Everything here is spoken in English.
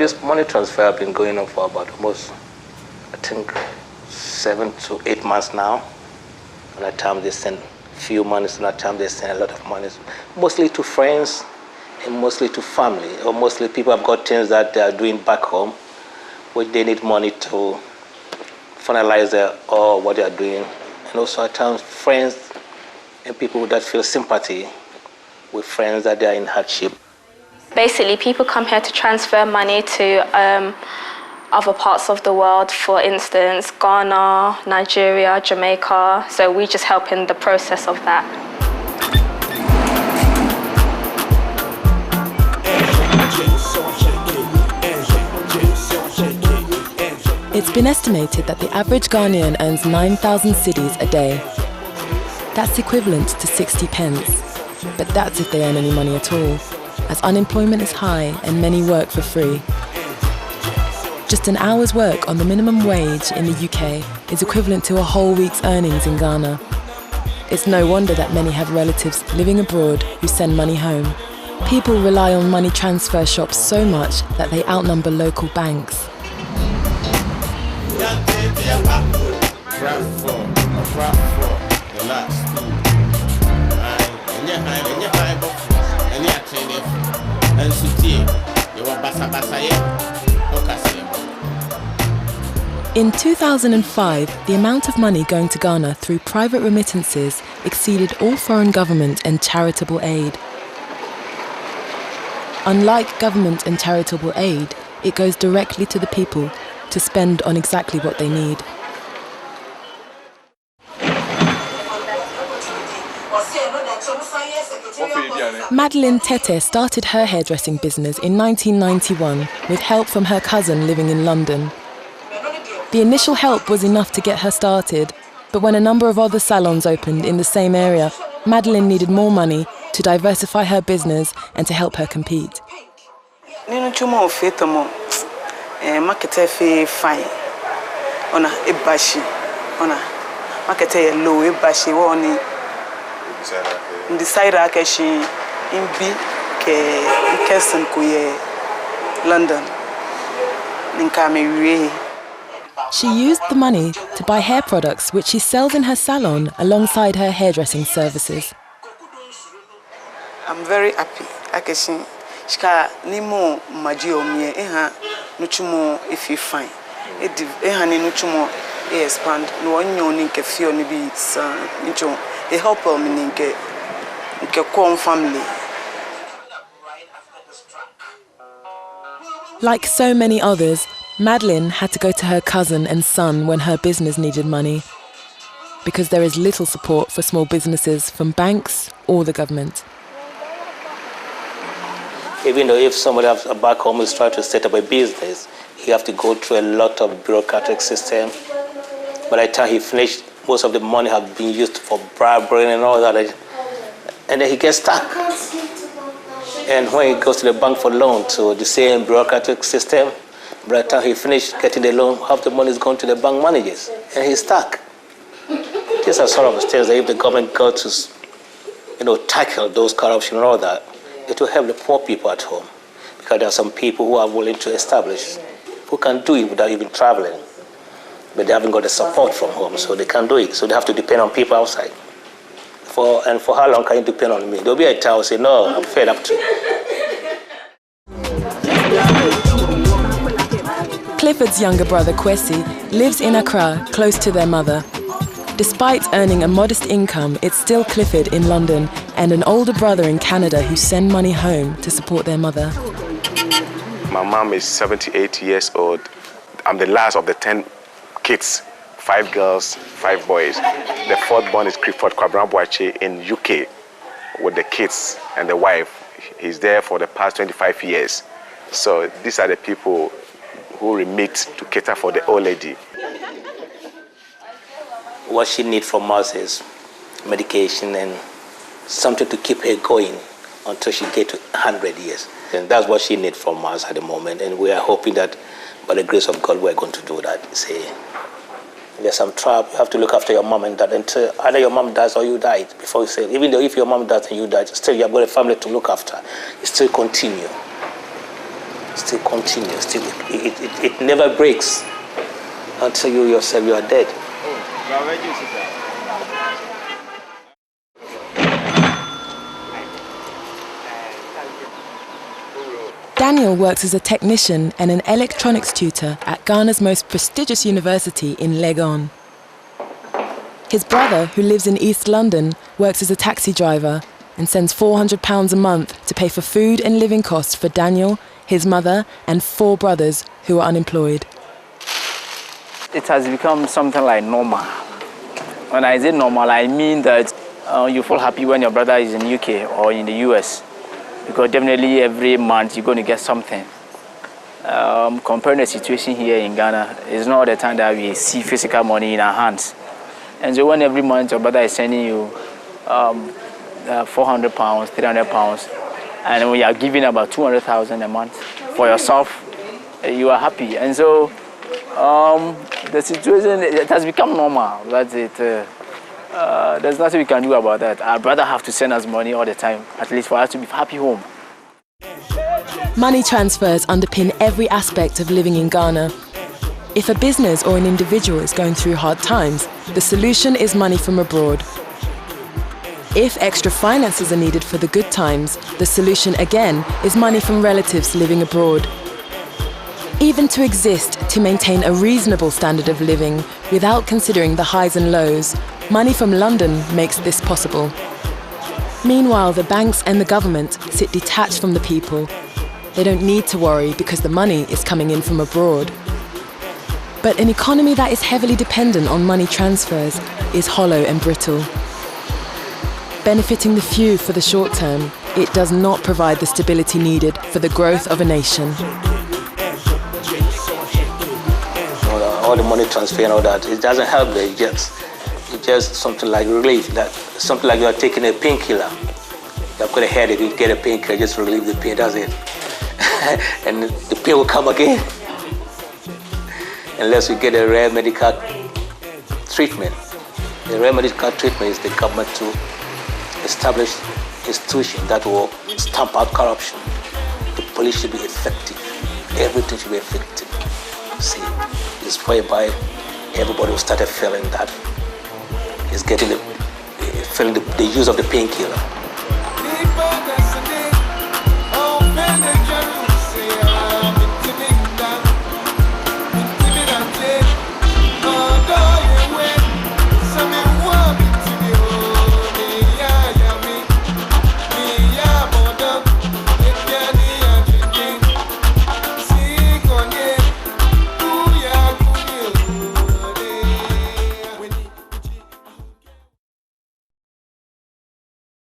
This money transfer has been going on for about almost, I think, 7 to 8 months now. And at times they send few money, and at times they send a lot of money, mostly to friends and mostly to family, or mostly people have got things that they are doing back home, which they need money to finalize or what they are doing. And also at times friends and people that feel sympathy with friends that they are in hardship. Basically, people come here to transfer money to other parts of the world, for instance, Ghana, Nigeria, Jamaica. So we just help in the process of that. It's been estimated that the average Ghanaian earns 9,000 cedis a day. That's equivalent to 60 pence. But that's if they earn any money at all, as unemployment is high and many work for free. Just an hour's work on the minimum wage in the UK is equivalent to a whole week's earnings in Ghana. It's no wonder that many have relatives living abroad who send money home. People rely on money transfer shops so much that they outnumber local banks. In 2005, the amount of money going to Ghana through private remittances exceeded all foreign government and charitable aid. Unlike government and charitable aid, it goes directly to the people to spend on exactly what they need. Madeline Tete started her hairdressing business in 1991 with help from her cousin living in London. The initial help was enough to get her started, but when a number of other salons opened in the same area, Madeline needed more money to diversify her business and to help her compete. She used the money to buy hair products which she sells in her salon alongside her hairdressing services. I'm very happy. Shika nimo majio mie eha nuchumo if you fine. Eha ni nuchumo expand no onyo ni nke fio ni bi sa ncho e help me ni nke kom family. Like so many others, Madeline had to go to her cousin and son when her business needed money, because there is little support for small businesses from banks or the government. Even though if somebody back home is trying to set up a business, he have to go through a lot of bureaucratic system. By the time he finished, most of the money have been used for bribery and all that, and then he gets stuck. And when he goes to the bank for loan, to the same bureaucratic system, by the time he finished getting the loan, half the money is going to the bank managers, and he's stuck. These are sort of things that if the government got to, tackle those corruption and all that, it will help the poor people at home, because there are some people who are willing to establish, who can do it without even traveling, but they haven't got the support from home, so they can't do it. So they have to depend on people outside. For how long can you depend on me? There'll be a time I'll say, no, I'm fed up too. Clifford's younger brother, Kwesi, lives in Accra, close to their mother. Despite earning a modest income, it's still Clifford in London and an older brother in Canada who send money home to support their mother. My mom is 78 years old. I'm the last of the 10 kids, 5 girls, 5 boys. The fourth born is Clifford Kwabramboache in UK with the kids and the wife. He's there for the past 25 years. So these are the people who remit to cater for the old lady. What she needs from us is medication and something to keep her going until she gets to 100 years. And that's what she needs from us at the moment. And we are hoping that by the grace of God, we're going to do that. Say, there's some trouble, you have to look after your mom and dad until either your mom dies or you die. Before you say, even though if your mom dies and you die, still you have got a family to look after. You still continue. still continues. It never breaks until you yourself you are dead. Daniel works as a technician and an electronics tutor at Ghana's most prestigious university in Legon. His brother, who lives in East London, works as a taxi driver and sends £400 a month to pay for food and living costs for Daniel, his mother, and 4 brothers who are unemployed. It has become something like normal. When I say normal, I mean that you feel happy when your brother is in the UK or in the US, because definitely every month you're going to get something. Comparing the situation here in Ghana, it's not the time that we see physical money in our hands. And so when every month your brother is sending you £400, £300, and we are giving about 200,000 a month for yourself, you are happy. And so the situation, it has become normal. That's it. There's nothing we can do about that. Our brother have to send us money all the time, at least for us to be happy home. Money transfers underpin every aspect of living in Ghana. If a business or an individual is going through hard times, the solution is money from abroad. If extra finances are needed for the good times, the solution again is money from relatives living abroad. Even to exist, to maintain a reasonable standard of living without considering the highs and lows, money from London makes this possible. Meanwhile, the banks and the government sit detached from the people. They don't need to worry because the money is coming in from abroad. But an economy that is heavily dependent on money transfers is hollow and brittle. Benefiting the few for the short term, it does not provide the stability needed for the growth of a nation. All the money transfer and all that, it doesn't help the It's just something like relief, something like you are taking a painkiller. You have got a headache, you get a painkiller just to relieve the pain, that's it. And the pain will come again. Unless you get a rare medical treatment. The rare medical treatment is the government to establish institution that will stamp out corruption. The police should be effective. Everything should be effective. See, it's whereby everybody will start feeling that he's getting feeling the use of the painkiller.